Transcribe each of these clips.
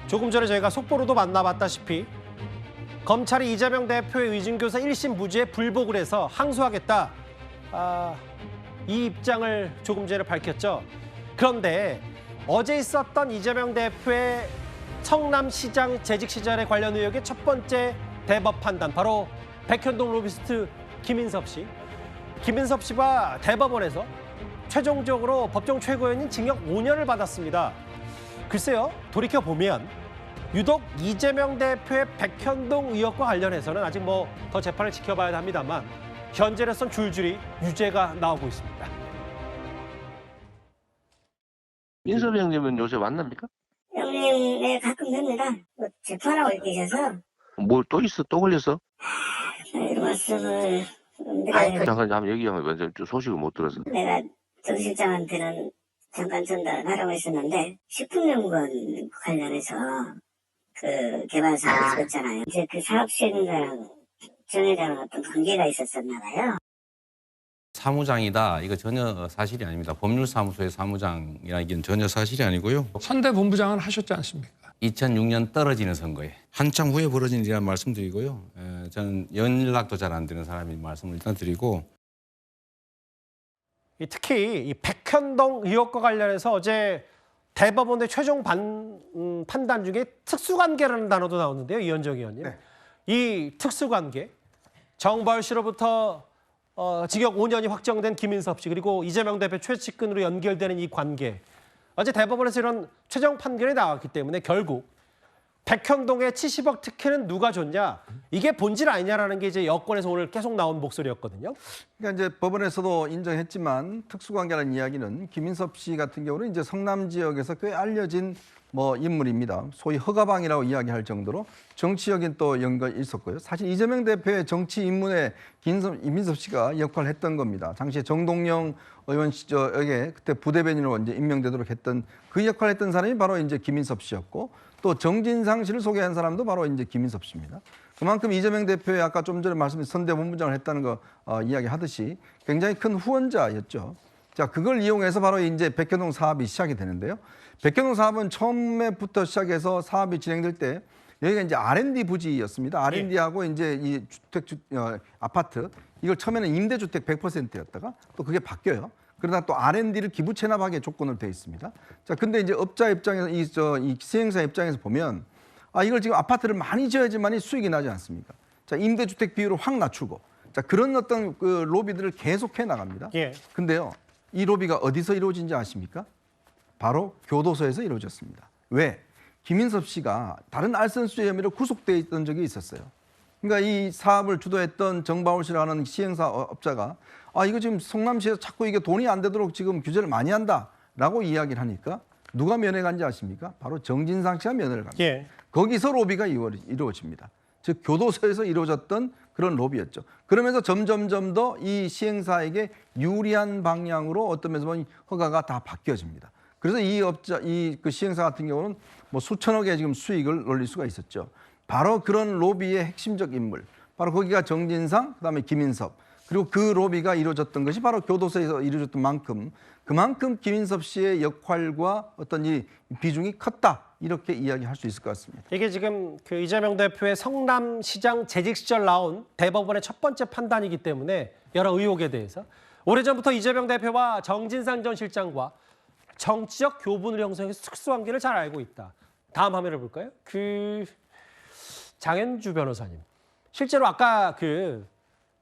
조금 전에 저희가 속보로도 만나봤다시피 검찰이 이재명 대표의 위증교사 1심 무죄에 불복을 해서 항소하겠다. 이 입장을 조금 전에 밝혔죠. 그런데 어제 있었던 이재명 대표의 성남시장 재직 시절에 관련 의혹의 첫 번째 대법 판단, 바로 백현동 로비스트 김인섭 씨. 김인섭 씨가 대법원에서 최종적으로 법정 최고형인 징역 5년을 받았습니다. 글쎄요, 돌이켜보면 유독 이재명 대표의 백현동 의혹과 관련해서는 아직 더 재판을 지켜봐야 합니다만 현재로선 줄줄이 유죄가 나오고 있습니다. 인섭이 형님은 요새 만납니까? 형님, 네, 가끔 뵙니다. 재판하고 계셔서. 뭘 또 있어? 또 걸렸어? 이런 말씀을 잠깐 한번 얘기하면 좀 소식을 못 들어서. 내가 정 실장한테는 잠깐 전달하라고 했었는데 식품연구원 관련해서 그 개발 사업이 있었잖아요. 이제 그 사업 시행자랑 정 회장은 어떤 관계가 있었었나 봐요. 사무장이다. 이거 전혀 사실이 아닙니다. 법률사무소의 사무장이라기는 전혀 사실이 아니고요. 선대 본부장은 하셨지 않습니까? 2006년 떨어지는 선거에 한참 후에 벌어진 일이라는 말씀드리고요. 저는 연락도 잘 안 되는 사람이 말씀을 일단 드리고. 특히 이 백현동 의혹과 관련해서 어제 대법원의 최종 판단 중에 특수관계라는 단어도 나오는데요. 이현정 의원님. 네. 이 특수관계, 정벌 씨로부터 징역 5년이 확정된 김인섭 씨, 그리고 이재명 대표 최측근으로 연결되는 이 관계. 어제 대법원에서 이런 최종 판결이 나왔기 때문에 결국 백현동의 70억 특혜는 누가 줬냐? 이게 본질 아니냐라는 게 이제 여권에서 오늘 계속 나온 목소리였거든요. 그러니까 이제 법원에서도 인정했지만 특수관계라는 이야기는 김인섭 씨 같은 경우는 이제 성남 지역에서 꽤 알려진 인물입니다. 소위 허가방이라고 이야기할 정도로 정치적인 또 연관이 있었고요. 사실 이재명 대표의 정치 입문에 김인섭 씨가 역할을 했던 겁니다. 당시에 정동영 의원 시절에 그때 부대변인으로 이제 임명되도록 했던 그 역할을 했던 사람이 바로 이제 김인섭 씨였고, 또 정진상 씨를 소개한 사람도 바로 이제 김인섭 씨입니다. 그만큼 이재명 대표의 아까 좀 전에 말씀드린 선대 본부장을 했다는 거 이야기하듯이 굉장히 큰 후원자였죠. 자, 그걸 이용해서 바로 이제 백현동 사업이 시작이 되는데요. 백현동 사업은 처음에부터 시작해서 사업이 진행될 때 여기가 이제 R&D 부지였습니다. R&D하고 이제 이 아파트, 이걸 처음에는 임대주택 100%였다가 또 그게 바뀌어요. 그러다 또 R&D를 기부 체납하게 조건으로 되어 있습니다. 자, 근데 이제 업자 입장에서 이 시행사 입장에서 보면 이걸 지금 아파트를 많이 지어야지만이 수익이 나지 않습니까? 자, 임대주택 비율을 확 낮추고, 자, 그런 어떤 그 로비들을 계속해 나갑니다. 예. 근데요, 이 로비가 어디서 이루어진지 아십니까? 바로 교도소에서 이루어졌습니다. 왜? 김인섭 씨가 다른 알선수재 혐의로 구속돼 있던 적이 있었어요. 그러니까 이 사업을 주도했던 정바울 씨라는 시행사 업자가 이거 지금 성남시에서 자꾸 이게 돈이 안 되도록 지금 규제를 많이 한다라고 이야기를 하니까 누가 면회 간지 아십니까? 바로 정진상 씨가 면회를 갑니다. 예. 거기서 로비가 이루어집니다. 즉 교도소에서 이루어졌던 그런 로비였죠. 그러면서 점점 더 이 시행사에게 유리한 방향으로 어떤 면에서 보면 허가가 다 바뀌어집니다. 그래서 그 시행사 같은 경우는 수천억의 지금 수익을 올릴 수가 있었죠. 바로 그런 로비의 핵심적 인물, 바로 거기가 정진상, 그다음에 김인섭, 그리고 그 로비가 이루어졌던 것이 바로 교도소에서 이루어졌던 만큼, 그만큼 김인섭 씨의 역할과 어떤 이 비중이 컸다, 이렇게 이야기할 수 있을 것 같습니다. 이게 지금 그 이재명 대표의 성남시장 재직 시절 나온 대법원의 첫 번째 판단이기 때문에 여러 의혹에 대해서 오래전부터 이재명 대표와 정진상 전 실장과 정치적 교분을 형성해서 특수관계를 잘 알고 있다. 다음 화면을 볼까요? 장현주 변호사님. 실제로 아까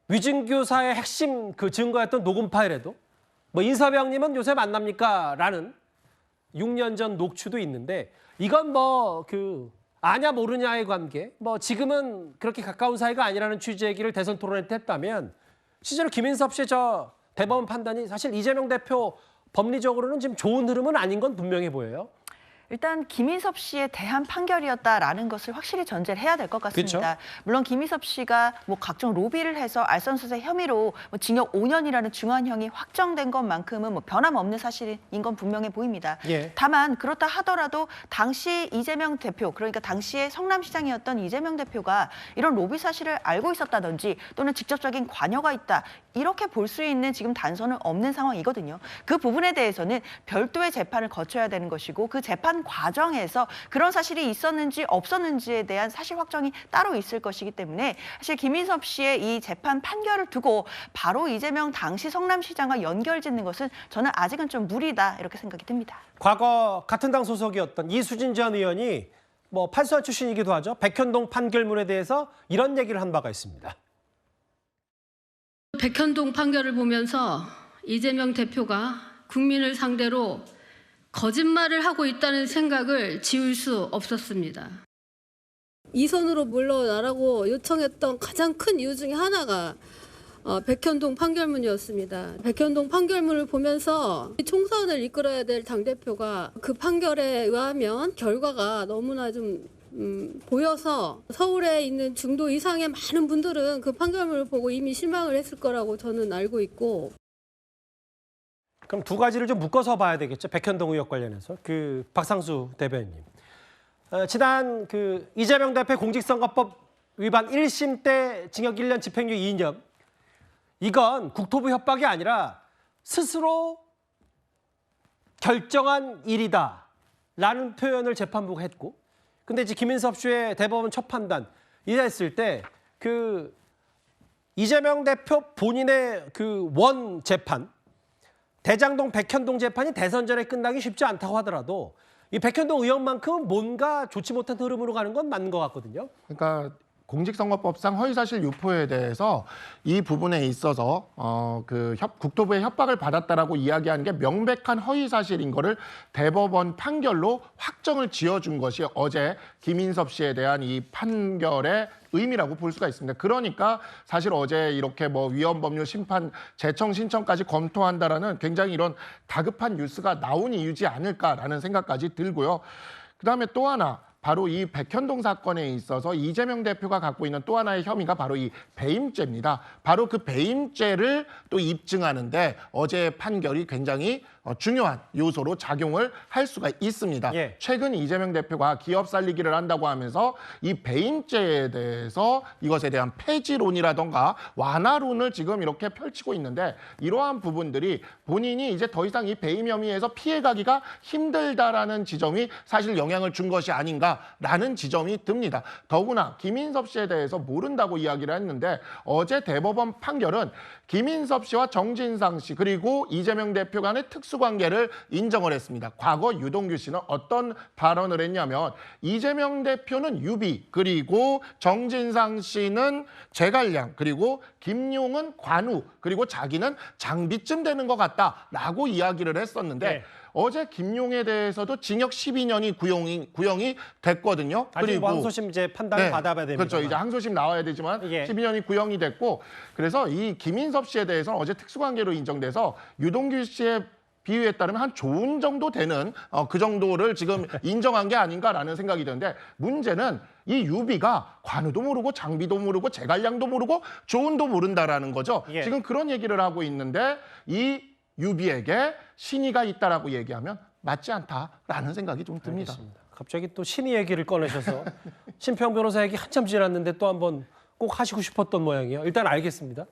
위증교사의 핵심 증거였던 녹음 파일에도 인섭영님은 요새 만납니까? 라는 6년 전 녹취도 있는데, 이건 아냐 모르냐의 관계, 지금은 그렇게 가까운 사이가 아니라는 취지의 얘기를 대선 토론회 때 했다면, 실제로 김인섭 씨의 대법원 판단이 사실 이재명 대표 법리적으로는 지금 좋은 흐름은 아닌 건 분명해 보여요. 일단 김인섭 씨에 대한 판결이었다라는 것을 확실히 전제를 해야 될 것 같습니다. 그렇죠? 물론 김인섭 씨가 각종 로비를 해서 알선수재 혐의로 징역 5년이라는 중환형이 확정된 것만큼은 변함없는 사실인 건 분명해 보입니다. 예. 다만 그렇다 하더라도 당시 이재명 대표, 그러니까 당시에 성남시장이었던 이재명 대표가 이런 로비 사실을 알고 있었다든지 또는 직접적인 관여가 있다, 이렇게 볼 수 있는 지금 단서는 없는 상황이거든요. 그 부분에 대해서는 별도의 재판을 거쳐야 되는 것이고, 그 재판 재판 과정에서 그런 사실이 있었는지 없었는지에 대한 사실 확정이 따로 있을 것이기 때문에 사실 김인섭 씨의 이 재판 판결을 두고 바로 이재명 당시 성남시장과 연결짓는 것은 저는 아직은 좀 무리다 이렇게 생각이 듭니다. 과거 같은 당 소속이었던 이수진 전 의원이 뭐 판사 출신이기도 하죠. 백현동 판결문에 대해서 이런 얘기를 한 바가 있습니다. 백현동 판결을 보면서 이재명 대표가 국민을 상대로 거짓말을 하고 있다는 생각을 지울 수 없었습니다. 이선으로 물러나라고 요청했던 가장 큰 이유 중에 하나가 백현동 판결문이었습니다. 백현동 판결문을 보면서 총선을 이끌어야 될 당대표가 그 판결에 의하면 결과가 너무나 좀 보여서 서울에 있는 중도 이상의 많은 분들은 그 판결문을 보고 이미 실망을 했을 거라고 저는 알고 있고. 그럼 두 가지를 좀 묶어서 봐야 되겠죠. 백현동 의혹 관련해서. 박상수 대변인. 지난 이재명 대표 공직선거법 위반 1심 때 징역 1년 집행유예 2년. 이건 국토부 협박이 아니라 스스로 결정한 일이다라는 표현을 재판부가 했고, 근데 이제 김인섭 씨의 대법원 첫 판단 이랬을 때 이재명 대표 본인의 원 재판, 대장동 백현동 재판이 대선 전에 끝나기 쉽지 않다고 하더라도 이 백현동 의혹만큼은 뭔가 좋지 못한 흐름으로 가는 건 맞는 것 같거든요. 그러니까 공직선거법상 허위사실 유포에 대해서 이 부분에 있어서 국토부의 협박을 받았다라고 이야기하는 게 명백한 허위사실인 거를 대법원 판결로 확정을 지어준 것이 어제 김인섭 씨에 대한 이 판결의 의미라고 볼 수가 있습니다. 그러니까 사실 어제 이렇게 위헌법률 심판 재청 신청까지 검토한다라는 굉장히 이런 다급한 뉴스가 나온 이유지 않을까라는 생각까지 들고요. 그다음에 또 하나, 바로 이 백현동 사건에 있어서 이재명 대표가 갖고 있는 또 하나의 혐의가 바로 이 배임죄입니다. 바로 그 배임죄를 또 입증하는데 어제 판결이 굉장히 중요한 요소로 작용을 할 수가 있습니다. 예. 최근 이재명 대표가 기업 살리기를 한다고 하면서 이 배임죄에 대해서 이것에 대한 폐지론이라던가 완화론을 지금 이렇게 펼치고 있는데, 이러한 부분들이 본인이 이제 더 이상 이 배임 혐의에서 피해가기가 힘들다라는 지점이 사실 영향을 준 것이 아닌가라는 지점이 듭니다. 더구나 김인섭 씨에 대해서 모른다고 이야기를 했는데 어제 대법원 판결은 김인섭 씨와 정진상 씨 그리고 이재명 대표 간의 특수관계를 인정을 했습니다. 과거 유동규 씨는 어떤 발언을 했냐면 이재명 대표는 유비, 그리고 정진상 씨는 제갈량, 그리고 김용은 관우, 그리고 자기는 장비쯤 되는 것 같다라고 이야기를 했었는데 네. 어제 김용에 대해서도 징역 12년이 구형이 됐거든요. 아직 항소심 이제 판단을 받아봐야 됩니다. 그렇죠. 이제 항소심 나와야 되지만 예. 12년이 구형이 됐고, 그래서 이 김인섭 씨에 대해서는 어제 특수관계로 인정돼서 유동규 씨의 비유에 따르면 한 조은 정도 되는 그 정도를 지금 인정한 게 아닌가라는 생각이 드는데, 문제는 이 유비가 관우도 모르고 장비도 모르고 제갈량도 모르고 조은도 모른다라는 거죠. 예. 지금 그런 얘기를 하고 있는데 이 유비에게 신의가 있다라고 얘기하면 맞지 않다라는 생각이 좀 듭니다. 알겠습니다. 갑자기 또 신의 얘기를 꺼내셔서 심평 변호사 얘기 한참 지났는데 또 한번 꼭 하시고 싶었던 모양이에요. 일단 알겠습니다.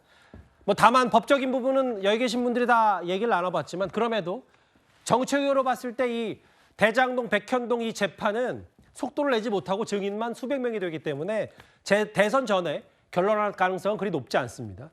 다만 법적인 부분은 여기 계신 분들이 다 얘기를 나눠봤지만, 그럼에도 정책으로 봤을 때 이 대장동 백현동 이 재판은 속도를 내지 못하고 증인만 수백 명이 되기 때문에 대선 전에 결론할 가능성은 그리 높지 않습니다.